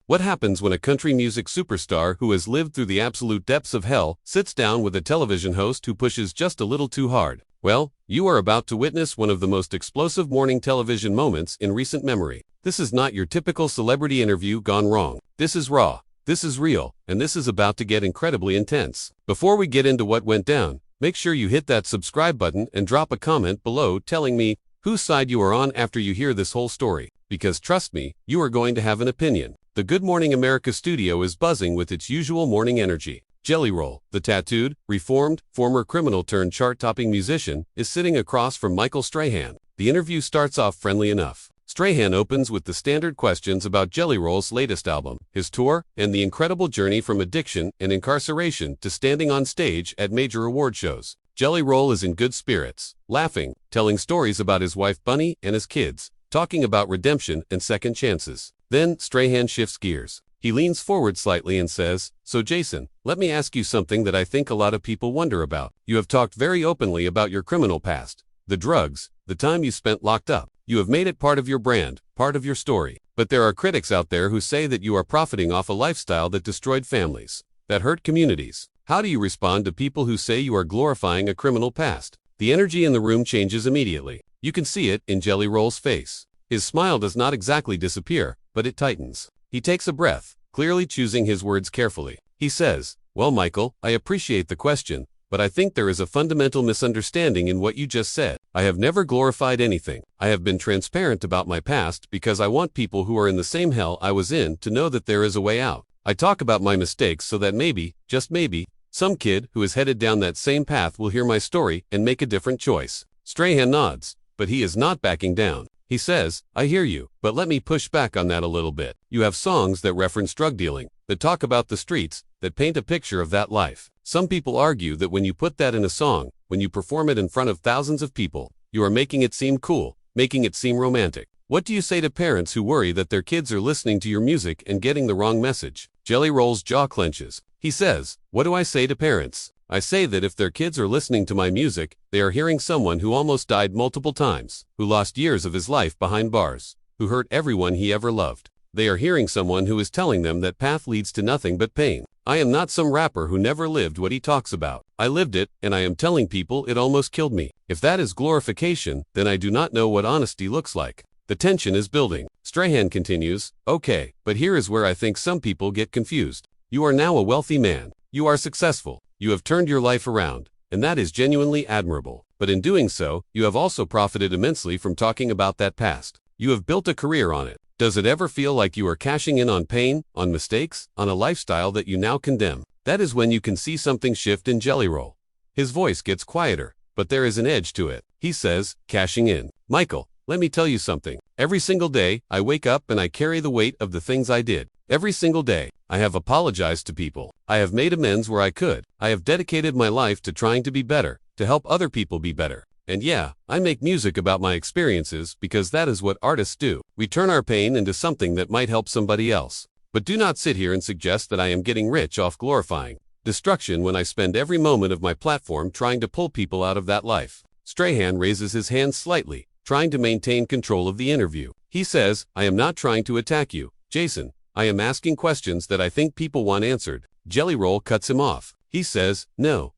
What happens when a country music superstar who has lived through the absolute depths of hell sits down with a television host who pushes just a little too hard? Well, you are about to witness one of the most explosive morning television moments in recent memory. This is not your typical celebrity interview gone wrong. This is raw, this is real, and this is about to get incredibly intense. Before we get into what went down, make sure you hit that subscribe button and drop a comment below telling me whose side you are on after you hear this whole story. Because trust me, you are going to have an opinion. The Good Morning America studio is buzzing with its usual morning energy. Jelly Roll, the tattooed, reformed, former criminal turned chart-topping musician, is sitting across from Michael Strahan. The interview starts off friendly enough. Strahan opens with the standard questions about Jelly Roll's latest album, his tour, and the incredible journey from addiction and incarceration to standing on stage at major award shows. Jelly Roll is in good spirits, laughing, telling stories about his wife Bunny and his kids, talking about redemption and second chances. Then, Strahan shifts gears. He leans forward slightly and says, "So Jason, let me ask you something that I think a lot of people wonder about. You have talked very openly about your criminal past, the drugs, the time you spent locked up. You have made it part of your brand, part of your story. But there are critics out there who say that you are profiting off a lifestyle that destroyed families, that hurt communities. How do you respond to people who say you are glorifying a criminal past?" The energy in the room changes immediately. You can see it in Jelly Roll's face. His smile does not exactly disappear, but it tightens. He takes a breath, clearly choosing his words carefully. He says, "Well, Michael, I appreciate the question, but I think there is a fundamental misunderstanding in what you just said. I have never glorified anything. I have been transparent about my past because I want people who are in the same hell I was in to know that there is a way out. I talk about my mistakes so that maybe, just maybe, some kid who is headed down that same path will hear my story and make a different choice." Strahan nods, but he is not backing down. He says, "I hear you, but let me push back on that a little bit. You have songs that reference drug dealing, that talk about the streets, that paint a picture of that life. Some people argue that when you put that in a song, when you perform it in front of thousands of people, you are making it seem cool, making it seem romantic. What do you say to parents who worry that their kids are listening to your music and getting the wrong message?" Jelly Roll's jaw clenches. He says, "What do I say to parents? I say that if their kids are listening to my music, they are hearing someone who almost died multiple times, who lost years of his life behind bars, who hurt everyone he ever loved. They are hearing someone who is telling them that path leads to nothing but pain. I am not some rapper who never lived what he talks about. I lived it, and I am telling people it almost killed me. If that is glorification, then I do not know what honesty looks like." The tension is building. Strahan continues, "Okay, but here is where I think some people get confused. You are now a wealthy man. You are successful. You have turned your life around, and that is genuinely admirable. But in doing so, you have also profited immensely from talking about that past. You have built a career on it. Does it ever feel like you are cashing in on pain, on mistakes, on a lifestyle that you now condemn?" That is when you can see something shift in Jelly Roll. His voice gets quieter, but there is an edge to it. He says, "Cashing in. Michael, let me tell you something. Every single day, I wake up and I carry the weight of the things I did. Every single day, I have apologized to people. I have made amends where I could. I have dedicated my life to trying to be better, to help other people be better. And yeah, I make music about my experiences because that is what artists do. We turn our pain into something that might help somebody else. But do not sit here and suggest that I am getting rich off glorifying destruction when I spend every moment of my platform trying to pull people out of that life." Strahan raises his hand slightly, trying to maintain control of the interview. He says, "I am not trying to attack you, Jason. I am asking questions that I think people want answered." Jelly Roll cuts him off. He says, No.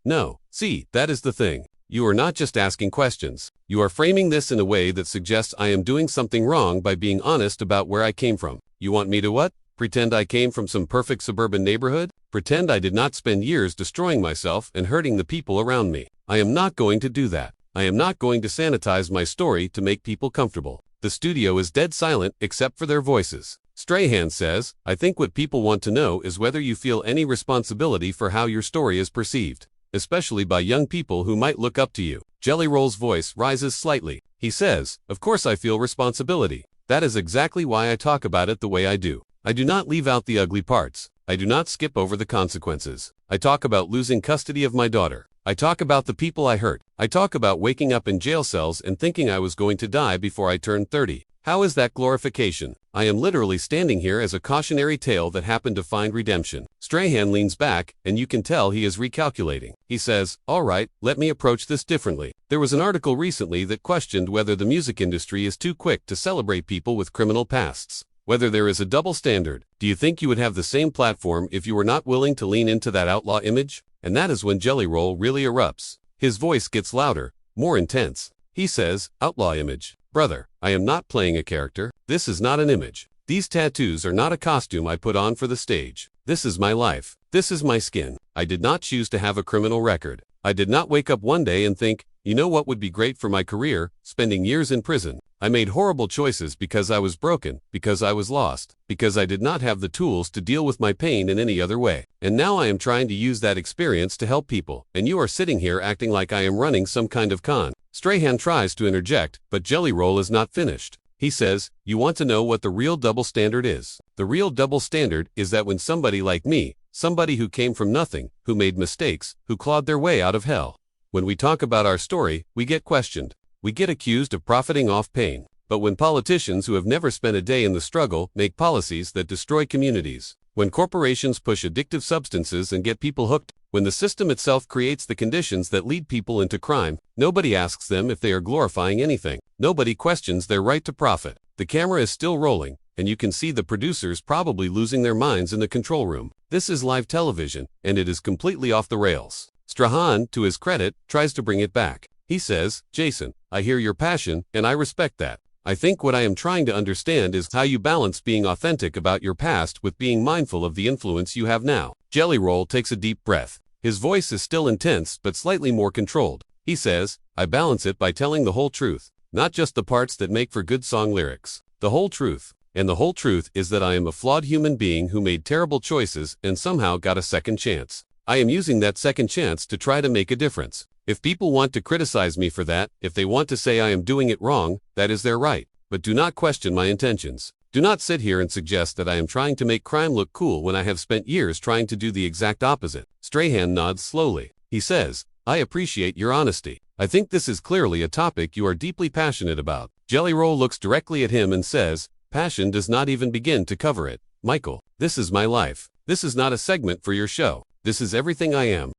See, that is the thing. You are not just asking questions. You are framing this in a way that suggests I am doing something wrong by being honest about where I came from. You want me to what? Pretend I came from some perfect suburban neighborhood? Pretend I did not spend years destroying myself and hurting the people around me? I am not going to do that. I am not going to sanitize my story to make people comfortable." The studio is dead silent except for their voices. Strahan says, "I think what people want to know is whether you feel any responsibility for how your story is perceived, especially by young people who might look up to you." Jelly Roll's voice rises slightly. He says, "Of course I feel responsibility. That is exactly why I talk about it the way I do. I do not leave out the ugly parts. I do not skip over the consequences. I talk about losing custody of my daughter. I talk about the people I hurt. I talk about waking up in jail cells and thinking I was going to die before I turned 30. How is that glorification? I am literally standing here as a cautionary tale that happened to find redemption." Strahan leans back, and you can tell he is recalculating. He says, "All right, let me approach this differently. There was an article recently that questioned whether the music industry is too quick to celebrate people with criminal pasts. Whether there is a double standard, do you think you would have the same platform if you were not willing to lean into that outlaw image? And that is when Jelly Roll really erupts. His voice gets louder, more intense. He says, outlaw image. Brother, I am not playing a character. This is not an image. These tattoos are not a costume I put on for the stage. This is my life. This is my skin. I did not choose to have a criminal record. I did not wake up one day and think, you know what would be great for my career, spending years in prison. I made horrible choices because I was broken, because I was lost, because I did not have the tools to deal with my pain in any other way. And now I am trying to use that experience to help people, and you are sitting here acting like I am running some kind of con. Strahan tries to interject, but Jelly Roll is not finished. He says, you want to know what the real double standard is? The real double standard is that when somebody like me, somebody who came from nothing, who made mistakes, who clawed their way out of hell, when we talk about our story, we get questioned. We get accused of profiting off pain. But when politicians who have never spent a day in the struggle make policies that destroy communities, when corporations push addictive substances and get people hooked, when the system itself creates the conditions that lead people into crime, nobody asks them if they are glorifying anything. Nobody questions their right to profit. The camera is still rolling, and you can see the producers probably losing their minds in the control room. This is live television, and it is completely off the rails. Strahan, to his credit, tries to bring it back. He says, Jason, I hear your passion, and I respect that. I think what I am trying to understand is how you balance being authentic about your past with being mindful of the influence you have now. Jelly Roll takes a deep breath. His voice is still intense but slightly more controlled. He says, I balance it by telling the whole truth, not just the parts that make for good song lyrics. The whole truth. And the whole truth is that I am a flawed human being who made terrible choices and somehow got a second chance. I am using that second chance to try to make a difference. If people want to criticize me for that, if they want to say I am doing it wrong, that is their right. But do not question my intentions. Do not sit here and suggest that I am trying to make crime look cool when I have spent years trying to do the exact opposite. Strahan nods slowly. He says, I appreciate your honesty. I think this is clearly a topic you are deeply passionate about. Jelly Roll looks directly at him and says, passion does not even begin to cover it. Michael, this is my life. This is not a segment for your show. This is everything I am.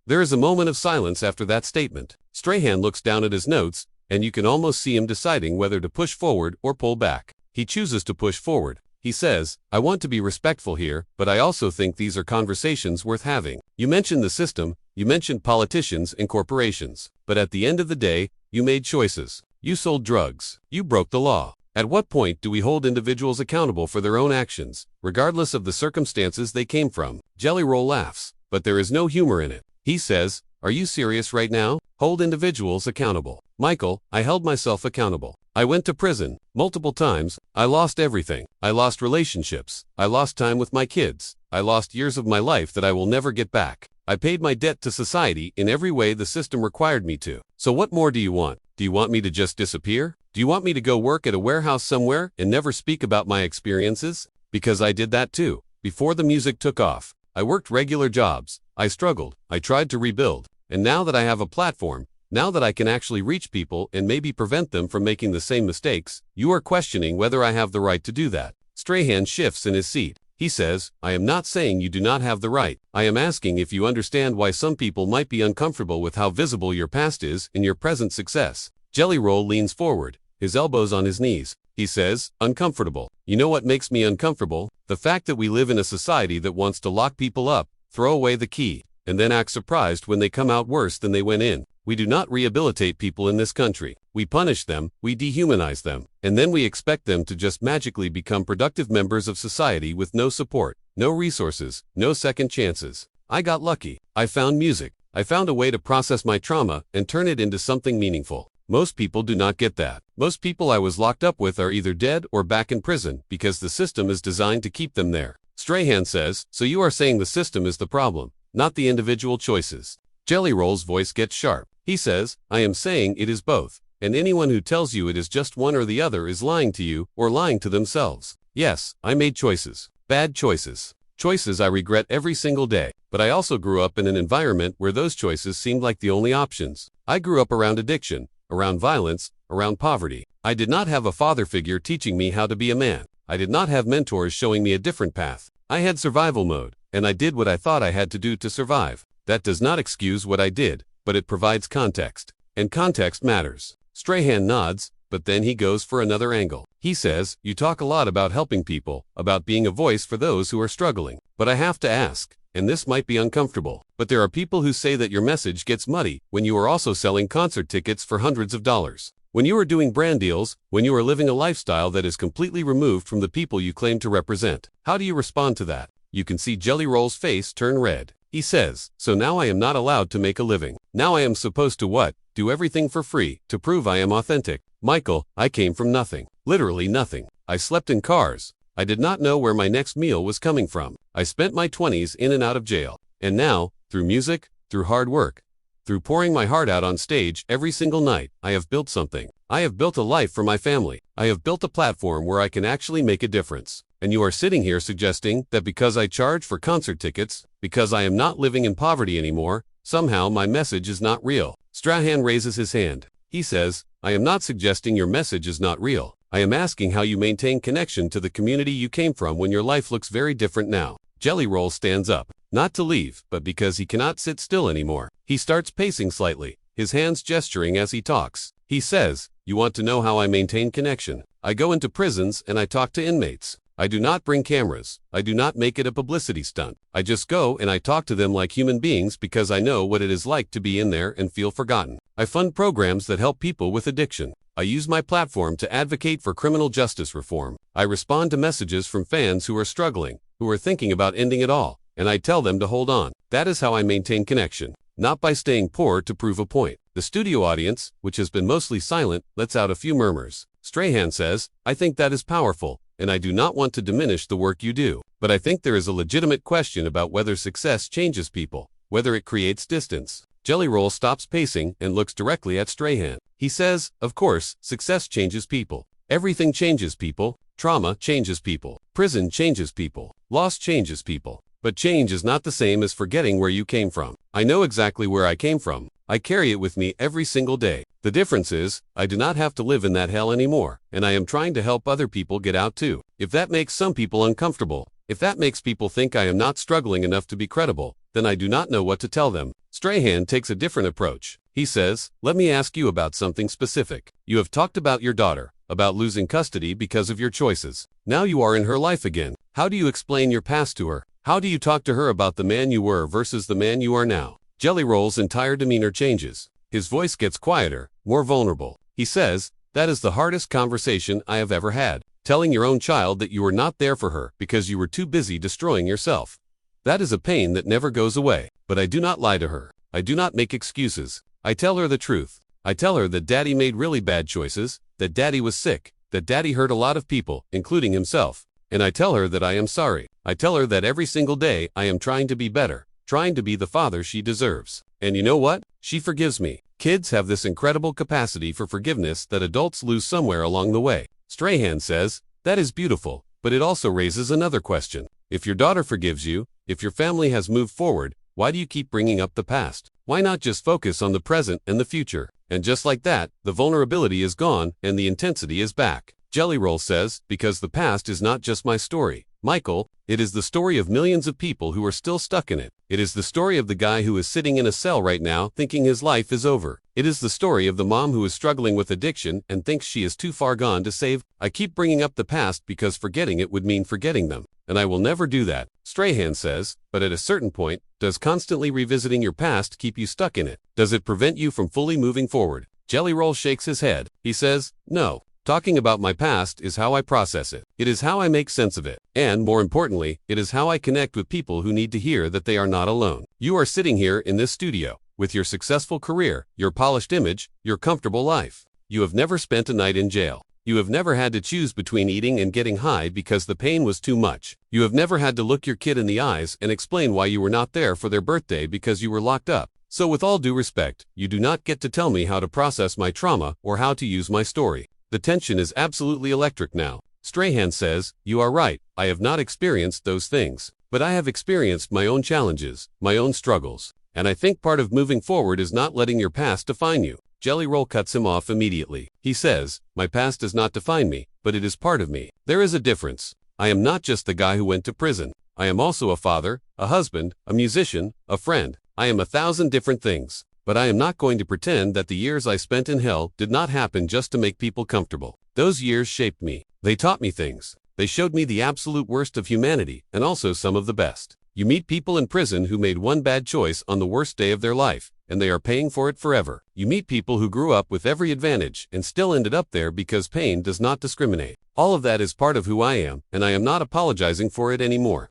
There is a moment of silence after that statement. Strahan looks down at his notes, and you can almost see him deciding whether to push forward or pull back. He chooses to push forward. He says, I want to be respectful here, but I also think these are conversations worth having. You mentioned the system, you mentioned politicians and corporations, but at the end of the day, you made choices. You sold drugs. You broke the law. At what point do we hold individuals accountable for their own actions, regardless of the circumstances they came from? Jelly Roll laughs, but there is no humor in it. He says, are you serious right now? Hold individuals accountable. Michael, I held myself accountable. I went to prison multiple times. I lost everything. I lost relationships. I lost time with my kids. I lost years of my life that I will never get back. I paid my debt to society in every way the system required me to. So what more do you want? Do you want me to just disappear? Do you want me to go work at a warehouse somewhere and never speak about my experiences? Because I did that too. Before the music took off, I worked regular jobs. I struggled. I tried to rebuild. And now that I have a platform, now that I can actually reach people and maybe prevent them from making the same mistakes, you are questioning whether I have the right to do that. Strahan shifts in his seat. He says, I am not saying you do not have the right. I am asking if you understand why some people might be uncomfortable with how visible your past is in your present success. Jelly Roll leans forward, his elbows on his knees. He says, uncomfortable. You know what makes me uncomfortable? The fact that we live in a society that wants to lock people up, throw away the key, and then act surprised when they come out worse than they went in. We do not rehabilitate people in this country. We punish them, we dehumanize them, and then we expect them to just magically become productive members of society with no support, no resources, no second chances. I got lucky. I found music. I found a way to process my trauma and turn it into something meaningful. Most people do not get that. Most people I was locked up with are either dead or back in prison because the system is designed to keep them there. Strahan says, so you are saying the system is the problem, not the individual choices. Jelly Roll's voice gets sharp. He says, I am saying it is both, and anyone who tells you it is just one or the other is lying to you or lying to themselves. Yes, I made choices. Bad choices. Choices I regret every single day, but I also grew up in an environment where those choices seemed like the only options. I grew up around addiction, around violence, around poverty. I did not have a father figure teaching me how to be a man. I did not have mentors showing me a different path. I had survival mode, and I did what I thought I had to do to survive. That does not excuse what I did, but it provides context. And context matters. Strahan nods, but then he goes for another angle. He says, "You talk a lot about helping people, about being a voice for those who are struggling. But I have to ask, and this might be uncomfortable, but there are people who say that your message gets muddy when you are also selling concert tickets for hundreds of dollars. When you are doing brand deals, when you are living a lifestyle that is completely removed from the people you claim to represent. How do you respond to that?" You can see Jelly Roll's face turn red. He says, "So now I am not allowed to make a living. Now I am supposed to what? Do everything for free, to prove I am authentic. Michael, I came from nothing. Literally nothing. I slept in cars. I did not know where my next meal was coming from. I spent my 20s in and out of jail. And now, through music, through hard work, through pouring my heart out on stage every single night, I have built something. I have built a life for my family. I have built a platform where I can actually make a difference. And you are sitting here suggesting that because I charge for concert tickets, because I am not living in poverty anymore, somehow my message is not real." Strahan raises his hand. He says, "I am not suggesting your message is not real. I am asking how you maintain connection to the community you came from when your life looks very different now." Jelly Roll stands up, not to leave, but because he cannot sit still anymore. He starts pacing slightly, his hands gesturing as he talks. He says, "You want to know how I maintain connection? I go into prisons and I talk to inmates. I do not bring cameras. I do not make it a publicity stunt. I just go and I talk to them like human beings because I know what it is like to be in there and feel forgotten. I fund programs that help people with addiction. I use my platform to advocate for criminal justice reform. I respond to messages from fans who are struggling, who are thinking about ending it all, and I tell them to hold on. That is how I maintain connection, not by staying poor to prove a point." The studio audience, which has been mostly silent, lets out a few murmurs. Strahan says, "I think that is powerful, and I do not want to diminish the work you do. But I think there is a legitimate question about whether success changes people, whether it creates distance." Jelly Roll stops pacing and looks directly at Strahan. He says, "Of course, success changes people. Everything changes people. Trauma changes people. Prison changes people. Loss changes people. But change is not the same as forgetting where you came from. I know exactly where I came from. I carry it with me every single day. The difference is, I do not have to live in that hell anymore, and I am trying to help other people get out too. If that makes some people uncomfortable, if that makes people think I am not struggling enough to be credible, then I do not know what to tell them." Strahan takes a different approach. He says, "Let me ask you about something specific. You have talked about your daughter, about losing custody because of your choices. Now you are in her life again. How do you explain your past to her? How do you talk to her about the man you were versus the man you are now?" Jelly Roll's entire demeanor changes. His voice gets quieter, more vulnerable. He says, "That is the hardest conversation I have ever had. Telling your own child that you were not there for her because you were too busy destroying yourself. That is a pain that never goes away. But I do not lie to her. I do not make excuses. I tell her the truth. I tell her that Daddy made really bad choices, that Daddy was sick, that Daddy hurt a lot of people, including himself. And I tell her that I am sorry. I tell her that every single day I am trying to be better, trying to be the father she deserves. And you know what? She forgives me." Kids have this incredible capacity for forgiveness that adults lose somewhere along the way. Strahan says, "That is beautiful, but it also raises another question. If your daughter forgives you, if your family has moved forward, why do you keep bringing up the past? Why not just focus on the present and the future?" And just like that, the vulnerability is gone and the intensity is back. Jelly Roll says, "Because the past is not just my story, Michael, it is the story of millions of people who are still stuck in it. It is the story of the guy who is sitting in a cell right now thinking his life is over. It is the story of the mom who is struggling with addiction and thinks she is too far gone to save. I keep bringing up the past because forgetting it would mean forgetting them, and I will never do that." Strahan says, "But at a certain point, does constantly revisiting your past keep you stuck in it? Does it prevent you from fully moving forward?" Jelly Roll shakes his head. He says, "No. Talking about my past is how I process it. It is how I make sense of it. And more importantly, it is how I connect with people who need to hear that they are not alone. You are sitting here in this studio, with your successful career, your polished image, your comfortable life. You have never spent a night in jail. You have never had to choose between eating and getting high because the pain was too much. You have never had to look your kid in the eyes and explain why you were not there for their birthday because you were locked up. So with all due respect, you do not get to tell me how to process my trauma or how to use my story." The tension is absolutely electric now. Strahan says, "You are right, I have not experienced those things. But I have experienced my own challenges, my own struggles. And I think part of moving forward is not letting your past define you." Jelly Roll cuts him off immediately. He says, "My past does not define me, but it is part of me. There is a difference. I am not just the guy who went to prison. I am also a father, a husband, a musician, a friend. I am 1,000 different things. but I am not going to pretend that the years I spent in hell did not happen just to make people comfortable. Those years shaped me. They taught me things. They showed me the absolute worst of humanity, and also some of the best. You meet people in prison who made one bad choice on the worst day of their life, and they are paying for it forever. You meet people who grew up with every advantage and still ended up there because pain does not discriminate. All of that is part of who I am, and I am not apologizing for it anymore.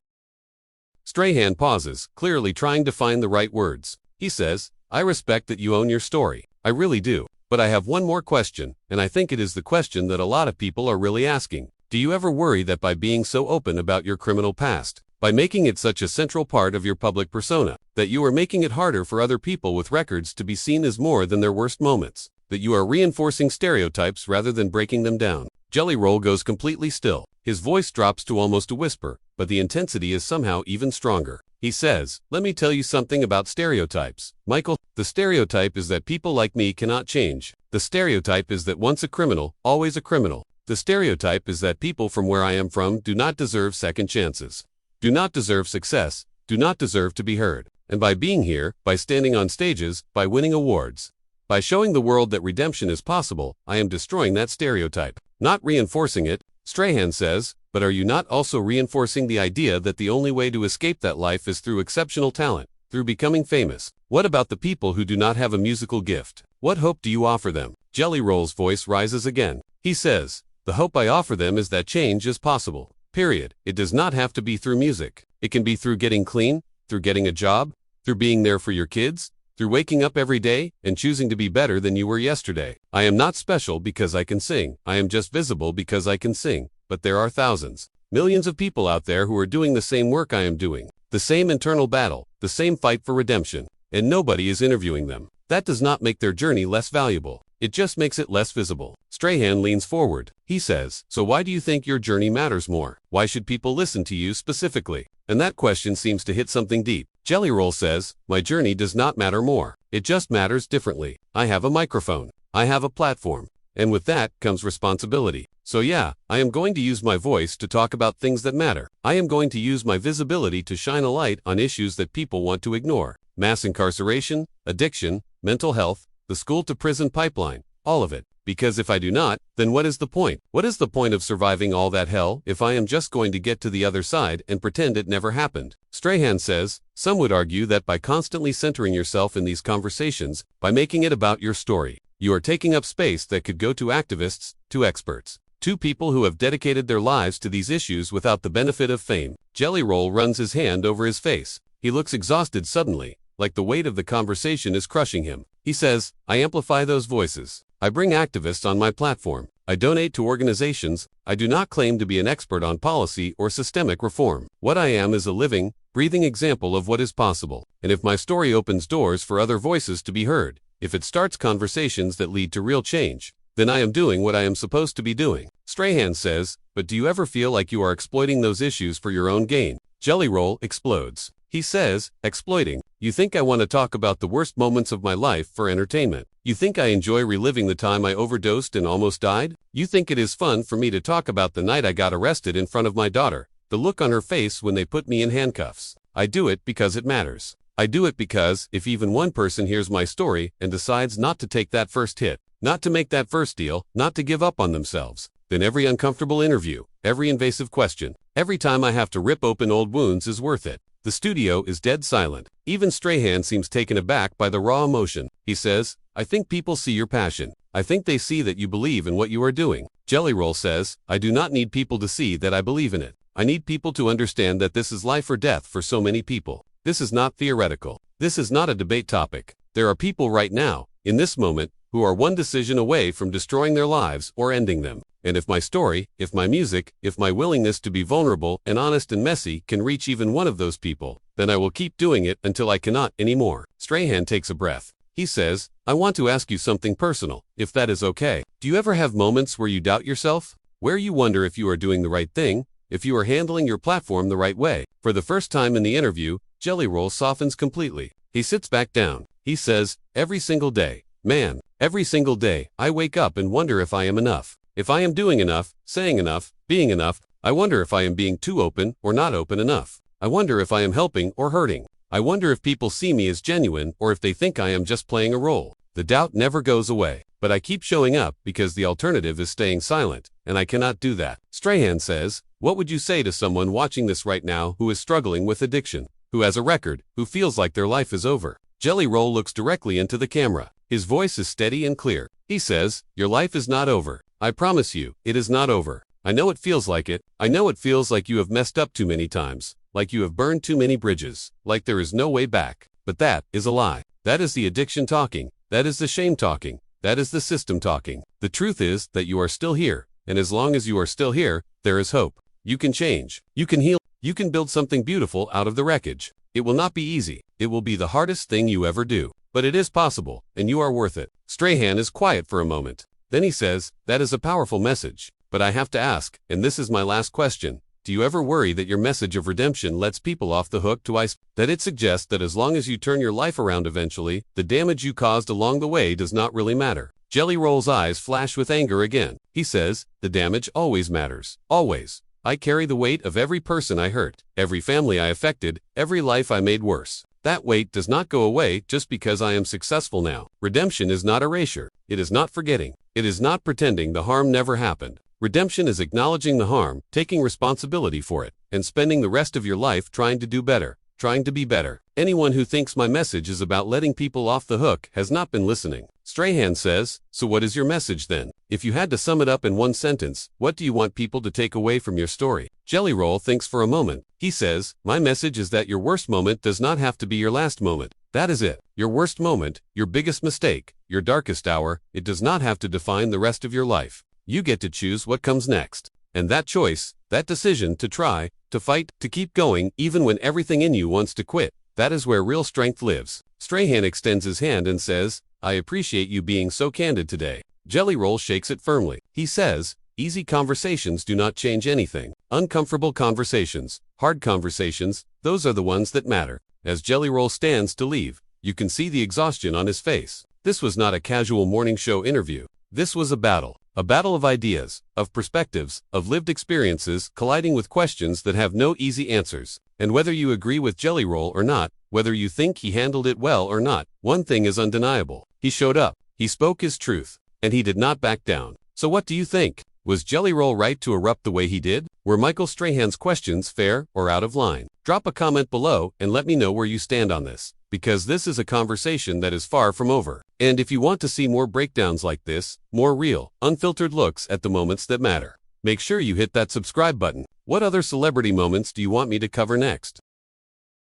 Strahan pauses, clearly trying to find the right words. He says, I respect that you own your story. I really do. But I have one more question, and I think it is the question that a lot of people are really asking. Do you ever worry that by being so open about your criminal past, by making it such a central part of your public persona, that you are making it harder for other people with records to be seen as more than their worst moments, that you are reinforcing stereotypes rather than breaking them down? Jelly Roll goes completely still. His voice drops to almost a whisper, but the intensity is somehow even stronger. He says, let me tell you something about stereotypes, Michael. The stereotype is that people like me cannot change. The stereotype is that once a criminal, always a criminal. The stereotype is that people from where I am from do not deserve second chances, do not deserve success, do not deserve to be heard. And by being here, by standing on stages, by winning awards, by showing the world that redemption is possible, I am destroying that stereotype, not reinforcing it. Strahan says, but are you not also reinforcing the idea that the only way to escape that life is through exceptional talent, through becoming famous? What about the people who do not have a musical gift? What hope do you offer them? Jelly Roll's voice rises again. He says, the hope I offer them is that change is possible. Period. It does not have to be through music. It can be through getting clean, through getting a job, through being there for your kids, through waking up every day and choosing to be better than you were yesterday. I am not special because I can sing. I am just visible because I can sing. But there are thousands, millions of people out there who are doing the same work I am doing, the same internal battle, the same fight for redemption, and nobody is interviewing them. That does not make their journey less valuable. It just makes it less visible. Strahan leans forward. He says, so why do you think your journey matters more? Why should people listen to you specifically? And that question seems to hit something deep. Jelly Roll says, my journey does not matter more. It just matters differently. I have a microphone. I have a platform. And with that comes responsibility. So yeah, I am going to use my voice to talk about things that matter. I am going to use my visibility to shine a light on issues that people want to ignore. Mass incarceration, addiction, mental health, the school-to-prison pipeline, all of it. Because if I do not, then what is the point? What is the point of surviving all that hell if I am just going to get to the other side and pretend it never happened? Strahan says, some would argue that by constantly centering yourself in these conversations, by making it about your story, you are taking up space that could go to activists, to experts, to people who have dedicated their lives to these issues without the benefit of fame. Jelly Roll runs his hand over his face. He looks exhausted suddenly, like the weight of the conversation is crushing him. He says, I amplify those voices. I bring activists on my platform. I donate to organizations. I do not claim to be an expert on policy or systemic reform. What I am is a living, breathing example of what is possible. And if my story opens doors for other voices to be heard, if it starts conversations that lead to real change, then I am doing what I am supposed to be doing. Strahan says, but do you ever feel like you are exploiting those issues for your own gain? Jelly Roll explodes. He says, exploiting? You think I want to talk about the worst moments of my life for entertainment? You think I enjoy reliving the time I overdosed and almost died? You think it is fun for me to talk about the night I got arrested in front of my daughter, the look on her face when they put me in handcuffs? I do it because it matters. I do it because if even one person hears my story and decides not to take that first hit, not to make that first deal, not to give up on themselves, then every uncomfortable interview, every invasive question, every time I have to rip open old wounds is worth it. The studio is dead silent. Even Strahan seems taken aback by the raw emotion. He says, I think people see your passion. I think they see that you believe in what you are doing. Jelly Roll says, I do not need people to see that I believe in it. I need people to understand that this is life or death for so many people. This is not theoretical. This is not a debate topic. There are people right now, in this moment, who are one decision away from destroying their lives or ending them. And if my story, if my music, if my willingness to be vulnerable and honest and messy can reach even one of those people, then I will keep doing it until I cannot anymore. Strahan takes a breath. He says, I want to ask you something personal, if that is okay. Do you ever have moments where you doubt yourself? Where you wonder if you are doing the right thing, if you are handling your platform the right way? For the first time in the interview, Jelly Roll softens completely. He sits back down. He says, every single day, man, every single day, I wake up and wonder if I am enough. If I am doing enough, saying enough, being enough. I wonder if I am being too open or not open enough. I wonder if I am helping or hurting. I wonder if people see me as genuine or if they think I am just playing a role. The doubt never goes away, but I keep showing up because the alternative is staying silent, and I cannot do that. Strahan says, what would you say to someone watching this right now who is struggling with addiction, who has a record, who feels like their life is over? Jelly Roll looks directly into the camera. His voice is steady and clear. He says, your life is not over. I promise you, it is not over. I know it feels like it. I know it feels like you have messed up too many times, like you have burned too many bridges, like there is no way back. But that is a lie. That is the addiction talking. That is the shame talking. That is the system talking. The truth is that you are still here, and as long as you are still here, there is hope. You can change. You can heal. You can build something beautiful out of the wreckage. It will not be easy. It will be the hardest thing you ever do. But it is possible, and you are worth it. Strahan is quiet for a moment. Then he says, that is a powerful message. But I have to ask, and this is my last question, do you ever worry that your message of redemption lets people off the hook twice? That it suggests that as long as you turn your life around eventually, the damage you caused along the way does not really matter? Jelly Roll's eyes flash with anger again. He says, the damage always matters. Always. I carry the weight of every person I hurt, every family I affected, every life I made worse. That weight does not go away just because I am successful now. Redemption is not erasure. It is not forgetting. It is not pretending the harm never happened. Redemption is acknowledging the harm, taking responsibility for it, and spending the rest of your life trying to do better, trying to be better. Anyone who thinks my message is about letting people off the hook has not been listening. Strahan says, so what is your message then? If you had to sum it up in one sentence, what do you want people to take away from your story? Jelly Roll thinks for a moment. He says, my message is that your worst moment does not have to be your last moment. That is it. Your worst moment, your biggest mistake, your darkest hour, it does not have to define the rest of your life. You get to choose what comes next. And that choice, that decision to try, to fight, to keep going, even when everything in you wants to quit, that is where real strength lives. Strahan extends his hand and says, I appreciate you being so candid today. Jelly Roll shakes it firmly. He says, easy conversations do not change anything. Uncomfortable conversations, hard conversations, those are the ones that matter. As Jelly Roll stands to leave, you can see the exhaustion on his face. This was not a casual morning show interview. This was a battle of ideas, of perspectives, of lived experiences colliding with questions that have no easy answers. And whether you agree with Jelly Roll or not, whether you think he handled it well or not, one thing is undeniable. He showed up, he spoke his truth, and he did not back down. So what do you think? Was Jelly Roll right to erupt the way he did? Were Michael Strahan's questions fair or out of line? Drop a comment below and let me know where you stand on this, because this is a conversation that is far from over. And if you want to see more breakdowns like this, more real, unfiltered looks at the moments that matter, make sure you hit that subscribe button. What other celebrity moments do you want me to cover next?